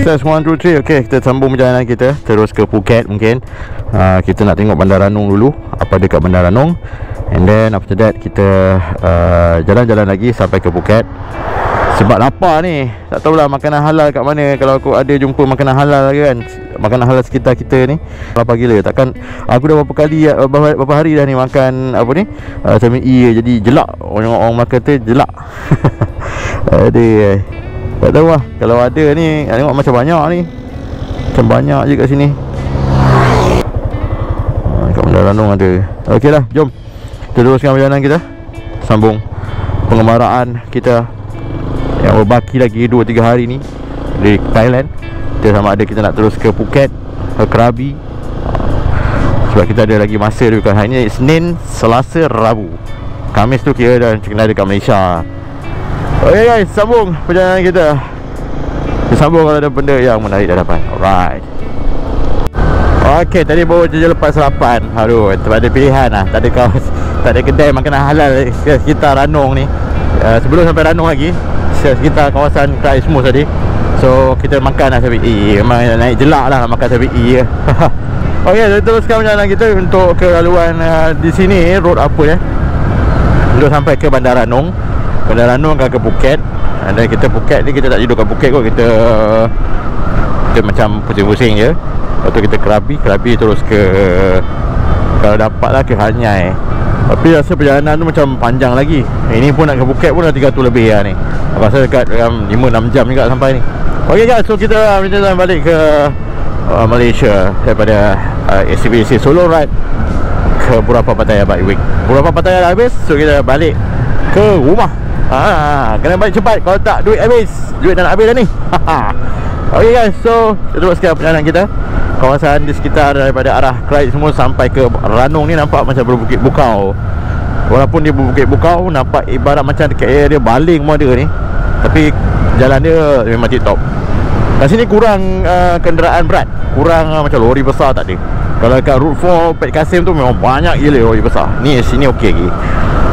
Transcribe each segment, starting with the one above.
Test 1, 2, 3. Okay, kita sambung perjalanan kita terus ke Phuket mungkin. Kita nak tengok Bandar Ranong dulu, apa dekat Bandar Ranong. And then after that kita jalan-jalan lagi sampai ke Phuket. Sebab lapar ni, tak tahulah makanan halal kat mana. Kalau aku ada jumpa makanan halal kan, makanan halal sekitar kita ni, lapar gila. Takkan aku dah berapa hari dah ni makan apa ni, sami jadi jelak. Orang makan tu jelak. Aduh, tak tahu lah. Kalau ada ni, tengok macam banyak ni, macam banyak je kat sini. Kat Bandar Ranong ada. Okey lah, jom kita teruskan perjalanan kita, sambung pengembaraan kita yang berbaki lagi 2-3 hari ni di Thailand. Kita sama ada kita nak terus ke Phuket, ke Krabi. Sebab kita ada lagi masa dulu kan. Hari ni Senin, Selasa, Rabu. Khamis tu kira dah kena dekat Malaysia. Okay guys, sambung perjalanan kita. Kita sambung kalau ada benda yang menarik dah dapat. Alright. Okay, tadi baru je lepas sarapan. Aduh, tak ada pilihan lah. Tak ada kedai makanan halal sekitar Ranong ni. Sebelum sampai Ranong lagi, sekitar kawasan Kraismus tadi. So kita makan lah Sabi. Memang naik jelak lah makan Sabi. Okay, kita teruskan perjalanan kita untuk ke laluan di sini. Road apa ya, untuk sampai ke Bandar Ranong. Bandar Ranong akan ke Phuket. Dan kita Phuket ni, kita tak tidur kat Phuket kot. Kita macam pusing-pusing je. Lepas tu kita Krabi terus ke, kalau dapat lah, ke Hanyai. Tapi rasa perjalanan tu macam panjang lagi. Ini pun nak ke Phuket pun dah 300 lebih lah ni. Aku rasa dekat 5-6 jam juga sampai ni. Ok guys, so kita berjalan balik ke Malaysia daripada SCBC Solo Ride ke Burapah Pattaya Bike Week. Burapah Pattaya dah habis, so kita balik ke rumah. Kena balik cepat, kalau tak duit habis. Duit dah nak habis dah ni. Ok guys, so kita teruskan perjalanan kita. Kawasan di sekitar daripada arah Krabi semua sampai ke Ranong ni nampak macam berbukit bukau. Walaupun dia berbukit bukau, nampak ibarat macam dekat area baling pun ada ni. Tapi jalan dia memang tip-top. Kat sini kurang kenderaan berat, kurang macam lori besar tak ada. Kalau kat Route 4 Pet Kasim tu memang banyak gila lori besar. Ni sini okey lagi.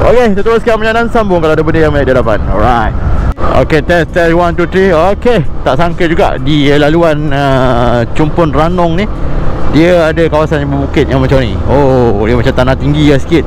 Okey, kita teruskan perjalanan, sambung kalau ada benda yang menarik di hadapan. Alright. Okey, test 1, 2, 3. Okey, tak sangka juga di laluan Chumpon Ranong ni dia ada kawasan yang berbukit yang macam ni. Oh, dia macam tanah tinggi lah sikit.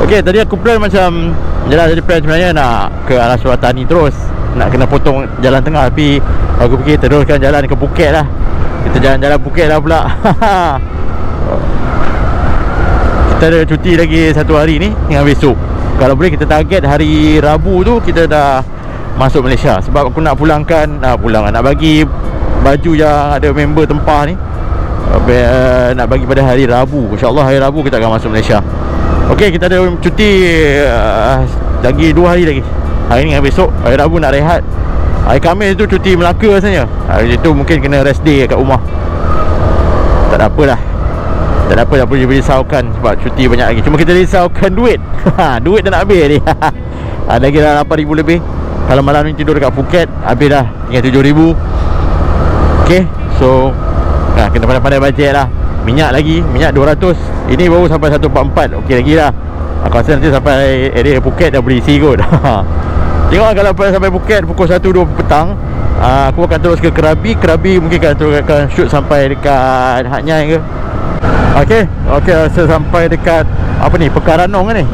Okey, tadi aku plan macam jadi plan sebenarnya nak ke arah Suratani terus, nak kena potong jalan tengah. Tapi aku fikir teruskan jalan ke Phuket lah. Kita jalan-jalan Phuket lah pula. Kita ada cuti lagi 1 hari ni dengan besok. Kalau boleh kita target hari Rabu tu kita dah masuk Malaysia. Sebab aku nak pulangkan, nak bagi baju yang ada member tempah ni, nak bagi pada hari Rabu. InsyaAllah hari Rabu kita akan masuk Malaysia. Okey, kita ada cuti lagi 2 hari lagi. Hari ni dengan besok. Hari Rabu nak rehat. Hari Khamis tu cuti Melaka rasanya. Hari tu mungkin kena rest day kat rumah. Tak ada apalah. Tak ada apa, tak perlu risaukan sebab cuti banyak lagi. Cuma kita risaukan duit. Duit dah nak habis ni. Lagi dah 8,000 lebih. Kalau malam ni tidur dekat Phuket, habis dah tinggal 7,000. Okay, so kena pandai-pandai bajet lah. Minyak lagi, minyak 200. Ini baru sampai 144. Okey lagi lah. Aku rasa nanti sampai area Phuket dah boleh isi kot. Tengok kalau sampai Phuket pukul 1-2 petang, aku akan terus ke Krabi. Krabi mungkin akan shoot sampai dekat Hanyai ke. Okey, rasa sampai dekat apa ni, Pekan Ranong kan ni.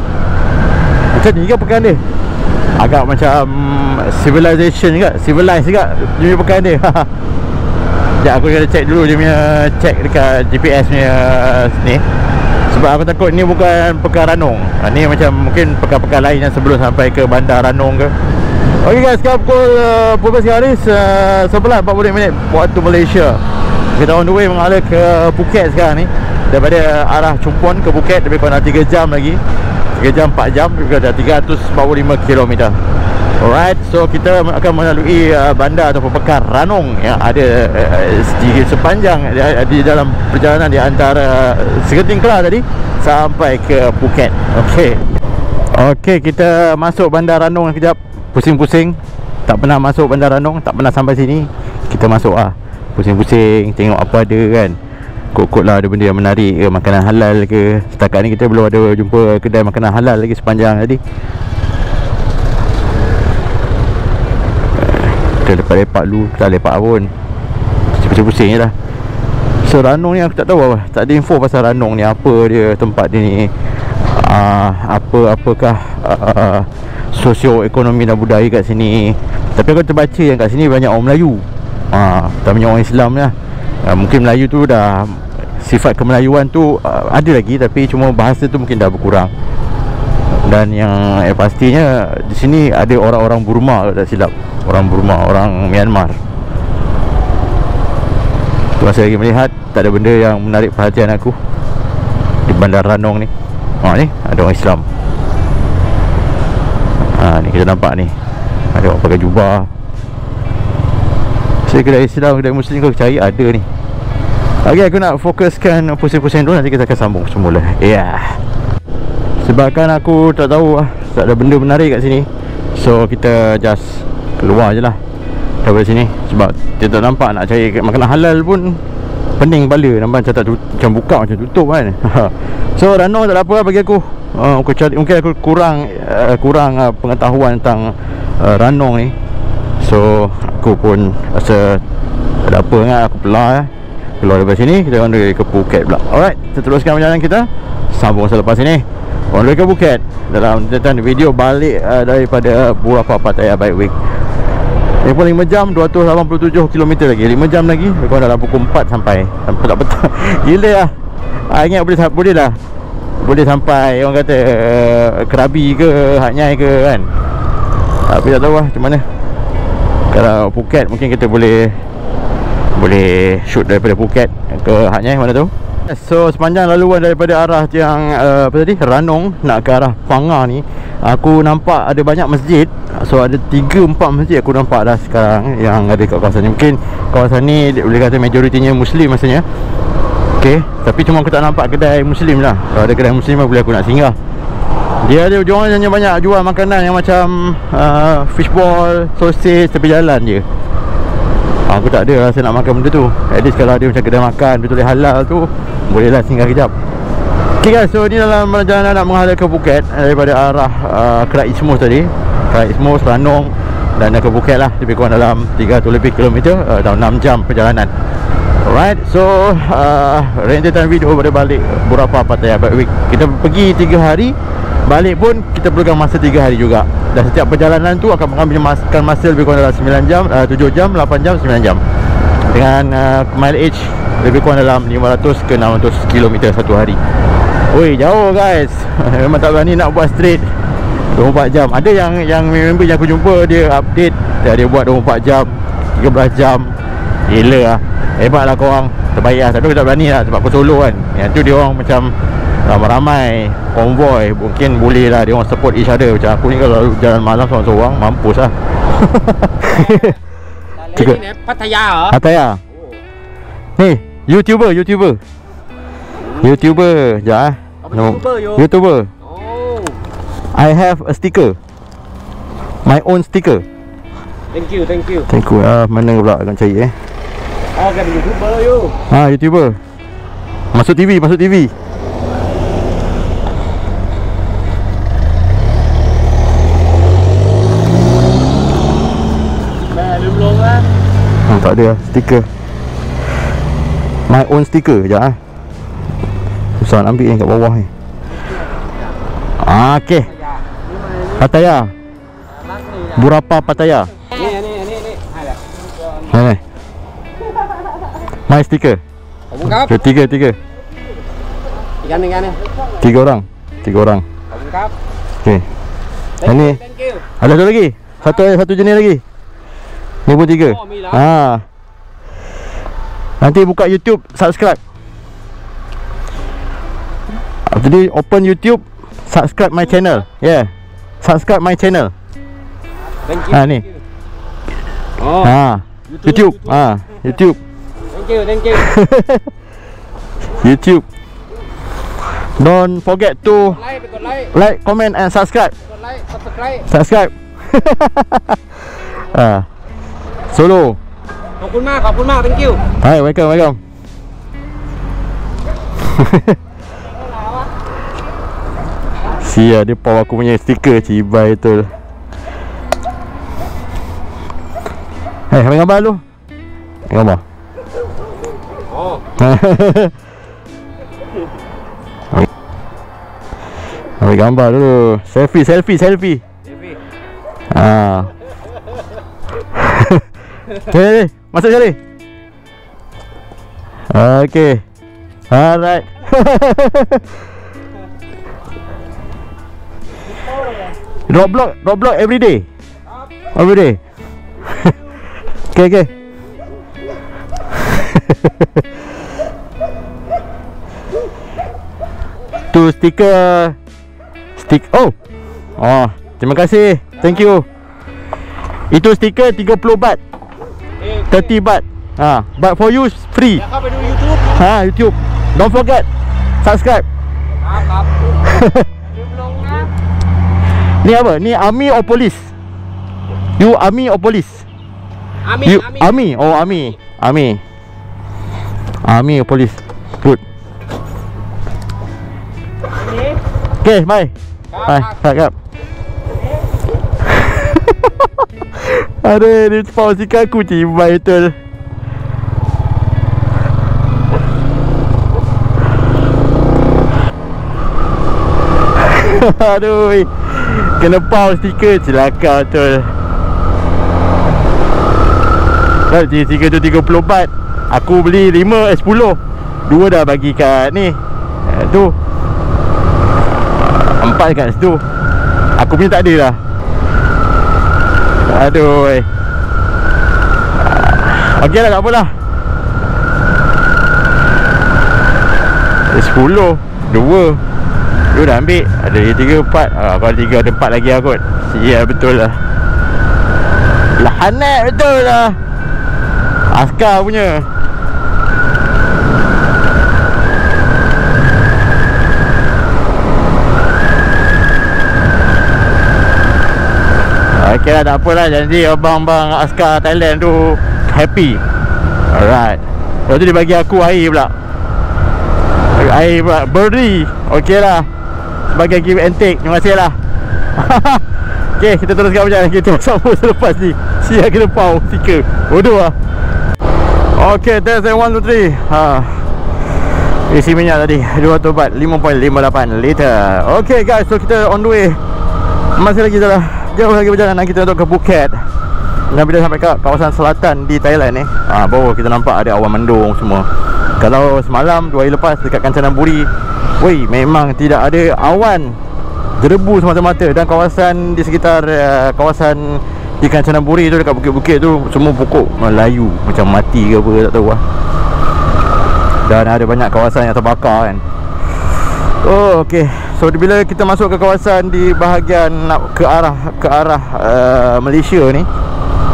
Macam ni ke pekan dia? Agak macam civilization juga, civilized juga dia pekan dia. Sekejap aku kena check dulu dia punya, check dekat GPS punya ni. Sebab aku takut ni bukan Pekan Ranong. Ni macam mungkin pekan-pekan lain yang sebelum sampai ke Bandar Ranong ke. Okey guys, sekarang pukul 12 hari 11:40 waktu Malaysia. Kita on the way mengalir ke Phuket sekarang ni. Daripada arah Chumpon ke Phuket lebih kurang 3 jam lagi. 3 jam 4 jam, lebih kurang 345 km. Alright, so kita akan melalui bandar atau Pekan Ranong yang ada sedikit sepanjang di dalam perjalanan di antara Segenting Kelah tadi sampai ke Phuket. Okey, kita masuk Bandar Ranong sekejap. Pusing-pusing, tak pernah masuk Bandar Ranong, tak pernah sampai sini. Kita masuk pusing-pusing, tengok apa ada kan. Kot-kot lah ada benda yang menarik ke, makanan halal ke. Setakat ni kita belum ada jumpa kedai makanan halal lagi sepanjang tadi. Kita Kita lepak-lepak dulu, tak lepak pun, pusing-pusing je lah. So Ranong ni aku tak tahu apa, tak ada info pasal Ranong ni, apa dia tempat dia ni, apakah sosioekonomi dan budaya kat sini. Tapi aku terbaca yang kat sini banyak orang Melayu, tak banyak orang Islam lah. Mungkin Melayu tu dah, sifat kemelayuan tu ada lagi, tapi cuma bahasa tu mungkin dah berkurang. Dan yang pastinya di sini ada orang-orang Burma kalau tak silap. Orang Burma, orang Myanmar. Tu masa lagi melihat, tak ada benda yang menarik perhatian aku di bandar Ranong ni. Ni ada orang Islam. Ni kita nampak ni, ada orang pakai jubah. Saya kedai Islam, kedai Muslim kau cari ada ni. Okay, aku nak fokuskan pusing-pusing dulu, nanti kita akan sambung semula. Sebabkan aku tak tahu lah, tak ada benda menarik kat sini, so kita just keluar je lah daripada sini. Sebab kita tak nampak nak cari makanan halal pun pening kepala. Nampak macam buka, macam tutup kan. So Ranong tak ada apa lah bagi aku. Mungkin aku kurang pengetahuan tentang Ranong ni. So aku pun rasa tak ada apa kan. Aku keluar daripada sini, kita akan pergi ke Phuket pula. Alright, kita teruskan perjalanan kita, sambung selepas ini. On ke Phuket dalam video balik daripada Burapha Pattaya Bike Week. Ini pun 5 jam 287 km lagi. 5 jam lagi, kau dalam pukul 4 sampai. Tak betul. Gila lah. Ingat boleh lah. Boleh sampai orang kata Krabi ke Hat Yai ke kan. Tapi tak tahu lah macam mana. Kalau Phuket mungkin kita boleh shoot daripada Phuket ke Hat Yai, mana tahu. So sepanjang laluan daripada arah yang Ranong nak ke arah Phang ni, aku nampak ada banyak masjid. So ada 3-4 masjid aku nampak dah sekarang yang ada kat kawasan ni. Mungkin kawasan ni boleh kata majoritinya Muslim rasanya. Okay, tapi cuma aku tak nampak kedai Muslim lah. Kalau ada kedai Muslim boleh aku nak singgah. Dia ada jualan yang banyak, jual makanan yang macam fishball, sosis tepi jalan je. Aku tak ada rasa nak makan benda tu. At least kalau ada macam kedai makan betul halal tu, bolehlah singgah kejap. Okay guys, so ni dalam perjalanan nak menghadap ke Phuket daripada arah Kerat Isthmus tadi, Kerat Isthmus, Ranong, dan ke Phuket lah. Lebih kurang dalam 300 lebih kilometer, dalam 6 jam perjalanan. Alright, so rentetan video pada balik Burapha Pattaya Bike Week. Kita pergi 3 hari, balik pun kita perlukan masa 3 hari juga. Dan setiap perjalanan tu akan mengambil masa lebih kurang dalam 9 jam, 7 jam, 8 jam, 9 jam. Dengan mileage lebih kurang dalam 500 ke 600 km satu hari. Oi, jauh guys. Memang tak berani nak buat straight 24 jam. Ada yang member yang aku jumpa, dia update dia buat 24 jam, 13 jam. Gila lah. Hebatlah korang. Terbaik lah. Tapi aku tak berani lah sebab aku solo kan. Yang tu dia orang macam ramai-ramai, konvoy, mungkin boleh lah dia orang support each other. Macam aku ni kalau jalan malam seorang-seorang, mampus lah. Ini Pattaya hả? Pattaya. Ni, YouTuber. Sekejap YouTuber. Oh. I have a sticker, my own sticker. Thank you. Mana pula nak cari Oh, kan YouTuber you. YouTuber. Masuk TV. Tak ada stiker. My own sticker. Sekejap susah nak ambil yang kat bawah ni. Okay, Pattaya, Burapha Pattaya. Ni my sticker. Tiga. Tiga orang. Okay. Ini ada satu lagi. Satu jenis lagi. Ni pun 3. Nanti buka YouTube, subscribe. Jadi open YouTube, subscribe my channel. Yeah, subscribe my channel. Thank you. Ni. YouTube. YouTube. Thank you. YouTube. Don't forget to like, comment and subscribe. subscribe. Solo. ขอบคุณมาก thank you. Hai, welcome. Sia, dia pau aku punya stiker cibai betul. ambil gambar lu. Gambar. Oh. Ambil gambar dulu. Selfie. Okay, masuk sekali. Okay. Alright. Roadblock every day. Okay. Tu stiker. Oh, terima kasih. Thank you. Itu stiker 30 baht. 30 baht. But for you free. Kau pergi YouTube. YouTube. Don't forget subscribe.ครับ belumนะ Ni apa? Ni army or police? You army or police? You army. Oh, army or police. Good. Okay, bye. Kap. Aduh, dia pausikan aku cibai betul. Aduh, kena pause stiker, celaka betul. Stiker tu 30 baht. Aku beli 10. 2 dah bagi kat ni. Tu 4 kat situ. Aku punya tak ada dah. Aduh. Okey lah, tak apalah. 10 2 dia dah ambil. Ada 3, 4. Kalau 3 ada 4 lagi lah kot. Ya betul lah. Lahanat betul lah. Askar punya. Ok lah, tak apalah. Janji abang-abang askar Thailand tu happy. Alright. Lepas tu dia bagi aku air pula. Air pula, beri. Ok lah, sebagai give and take. Terima kasih lah. Ok, kita teruskan perjalanan kita sambung selepas ni. Siap kena pau stiker. Bodoh lah. Ok, test 1, 2, 3. Isi minyak tadi 200 baht, 5.58 liter. Ok guys, so kita on the way. Masih lagi jauh lagi perjalanan kita untuk ke Phuket. Dan bila sampai ke kawasan selatan di Thailand ni, baru kita nampak ada awan mendung semua. Kalau semalam, 2 hari lepas dekat Kanchanaburi, woi, memang tidak ada awan, derebu semata-mata. Dan kawasan di sekitar kawasan di Kanchanaburi tu, dekat bukit-bukit tu, semua pokok melayu, macam mati ke apa, tak tahu lah. Dan ada banyak kawasan yang terbakar kan. Oh, ok. So bila kita masuk ke kawasan di bahagian nak ke arah Malaysia ni,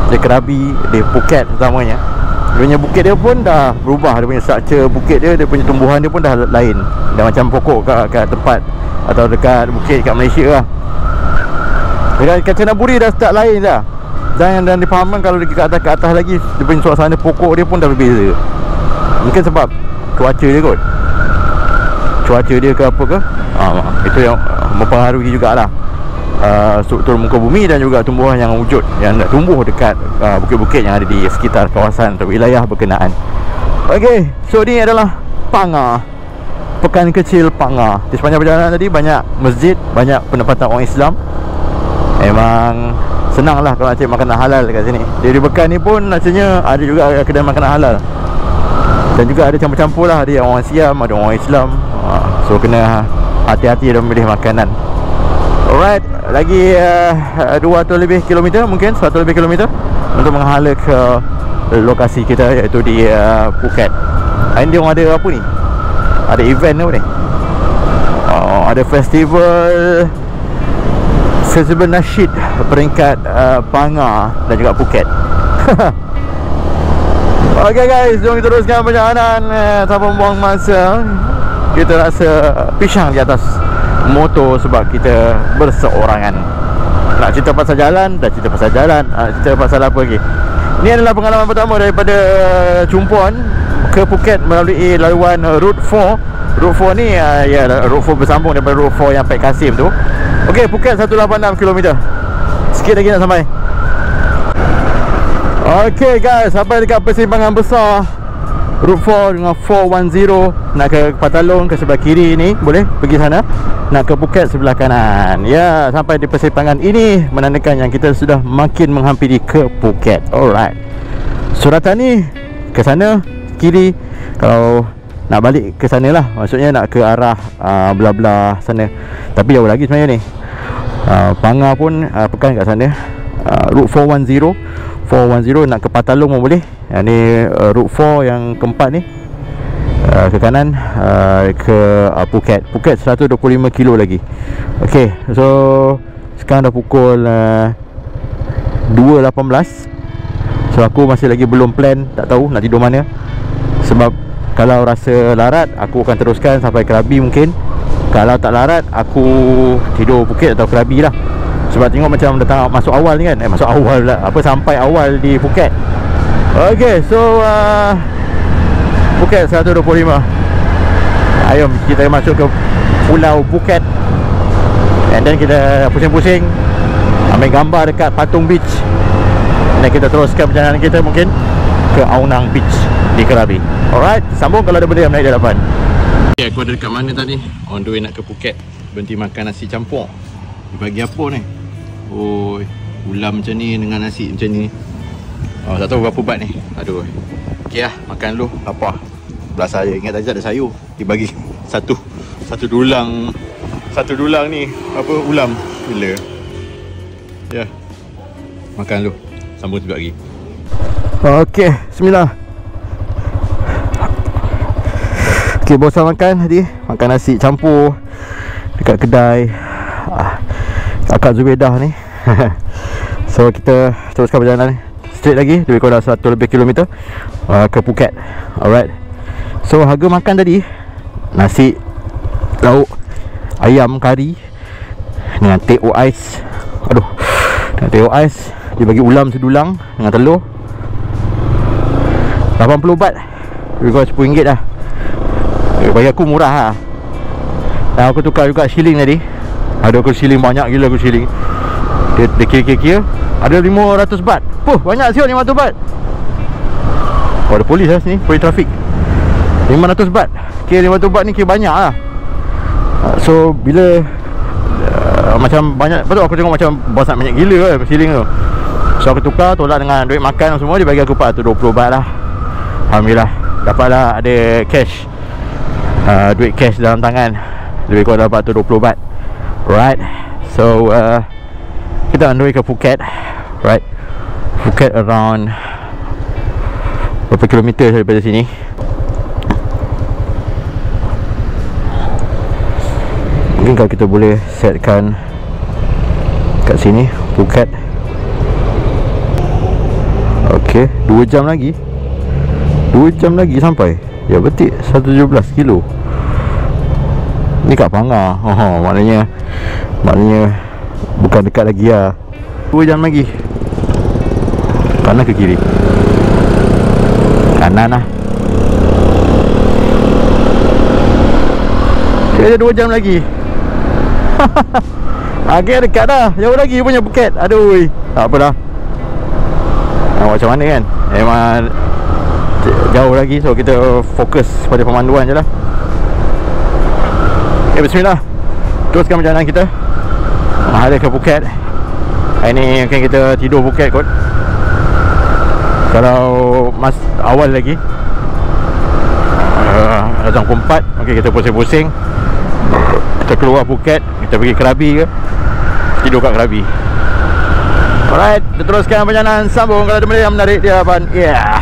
di Krabi, di Phuket utamanya, dia punya bukit dia pun dah berubah. Dia punya structure bukit dia punya tumbuhan dia pun dah lain. Dah macam pokok kat tempat atau dekat bukit kat Malaysia lah. Dekat Kanchanaburi dah start lain dah. Dan difahamkan kalau ke atas lagi, dia punya suasana pokok dia pun dah berbeza. Mungkin sebab cuaca dia kot. Cuaca dia ke apa ke, itu yang mempengaruhi jugalah struktur muka bumi dan juga tumbuhan yang wujud, yang tumbuh dekat bukit-bukit yang ada di sekitar kawasan atau wilayah berkenaan. Ok, so ni adalah Panga, pekan kecil Panga. Di sepanjang perjalanan tadi banyak masjid, banyak penempatan orang Islam. Memang senang lah kalau nak cari makanan halal dekat sini. Di pekan ni pun rasanya ada juga kedai makanan halal. Dan juga ada campur-campur lah. Ada orang Siam, ada orang Islam. So kena hati-hati dalam memilih makanan. Alright, lagi 200 lebih kilometer, mungkin 100 lebih kilometer untuk menghala ke lokasi kita, iaitu di Phuket. Hari ni orang ada apa ni? Ada event apa ni? Ada festival nasyid peringkat Panga dan juga Phuket. Ok guys, jom kita teruskan perjalanan tanpa buang masa. Kita rasa pisang di atas motor sebab kita berseorangan. Nak cerita pasal jalan, dah cerita pasal jalan, cerita pasal apa lagi. Ini adalah pengalaman pertama daripada Chumphon ke Phuket melalui laluan Route 4. Route 4 ni ya, Route 4 bersambung daripada Route 4 yang Pek Kasim tu. Ok, Phuket 186 km. Sikit lagi nak sampai. Okay guys, sampai dekat persimpangan besar Route 4 dengan 410. Nak ke Patalong ke sebelah kiri ni, boleh pergi sana. Nak ke Phuket sebelah kanan. Ya, sampai di persimpangan ini menandakan yang kita sudah makin menghampiri ke Phuket. Alright, suratan ni ke sana kiri. Kalau nak balik ke sana lah, maksudnya nak ke arah belah-belah sana. Tapi jauh lagi sebenarnya ni. Panga pun pekan kat sana. Route 410 nak ke Patalong pun boleh. Yang ni Route 4 yang keempat ni, ke kanan ke Phuket. Phuket 125 kilo lagi. Okay, so sekarang dah pukul 2.18. So aku masih lagi belum plan, tak tahu nak tidur mana. Sebab kalau rasa larat, aku akan teruskan sampai Krabi mungkin. Kalau tak larat, aku tidur Phuket atau Krabi lah. Sebab tengok macam dah masuk awal ni kan. Masuk awal pula, apa, sampai awal di Phuket. Okay, so Phuket 125. Ayom kita masuk ke Pulau Phuket. And then kita pusing-pusing, ambil gambar dekat Patung Beach. Dan kita teruskan perjalanan kita mungkin ke Aonang Beach di Krabi. Alright, sambung kalau ada benda yang menaik di hadapan. Okay, aku ada dekat mana tadi? On the way nak ke Phuket. Berhenti makan nasi campur. Dia bagi apa ni? Oh, ulam macam ni dengan nasi macam ni. Oh, tak tahu berapa baht ni. Aduh. Okay lah, makan dulu. Lapar. Belas saya. Ingat tadi tak ada sayur. Dia bagi satu dulang. Satu dulang ni apa, ulam. Gila. Ya. Makan dulu. Sambung sekejap lagi. Okay, bismillah. Okay, bosan makan tadi. Makan nasi campur dekat kedai Akak Zubedah ni. So kita teruskan perjalanan straight lagi, lebih kurang 100 lebih kilometer ke Phuket. Alright. So harga makan tadi, nasi lauk ayam kari dengan teh o ais. Aduh, dengan teh o ais. Dia bagi ulam sedulang dengan telur, 80 baht. Lebih kurang RM10 lah. Bagi aku murah lah. Dan aku tukar juga shilling tadi. Ada aku shilling banyak gila, aku shilling. Dia kira-kira ada 500 baht. Banyak siot 500 baht. Oh, ada polis lah sini, polis trafik. 500 baht. Kira 500 baht ni kira banyak lah. So bila macam banyak, betul aku tengok macam bos nak banyak gila kan shilling tu. So aku tukar, tolak dengan duit makan semua. Dia bagi aku 420 baht lah. Alhamdulillah, dapatlah ada cash, duit cash dalam tangan. Lebih kurang 420 baht. Right. So kita on the way ke Phuket. Right. Phuket around berapa kilometer daripada sini. Mungkin kalau kita boleh setkan kat sini Phuket. Okay, 2 jam lagi. 2 jam lagi sampai. Ya betul, 117 kilo. Ni kat Panga. Maknanya bukan dekat lagi lah. 2 jam lagi. Kanan ke kiri? Kanan lah. Dia ada 2 jam lagi. Agak dekat dah. Jauh lagi punya Phuket. Aduh, tak apa dah. Macam mana kan, memang jauh lagi. So kita fokus pada pemanduan je lah. Okay, bismillah. Teruskan perjalanan kita menghadap ke Phuket. Hari ni mungkin kita tidur Phuket kot. Kalau awal lagi jam 4. Okay, kita pusing-pusing. Kita keluar Phuket, kita pergi Krabi ke, tidur kat Krabi. Alright, kita teruskan perjalanan, sambung kalau ada benda yang menarik di hadapan. Yeah.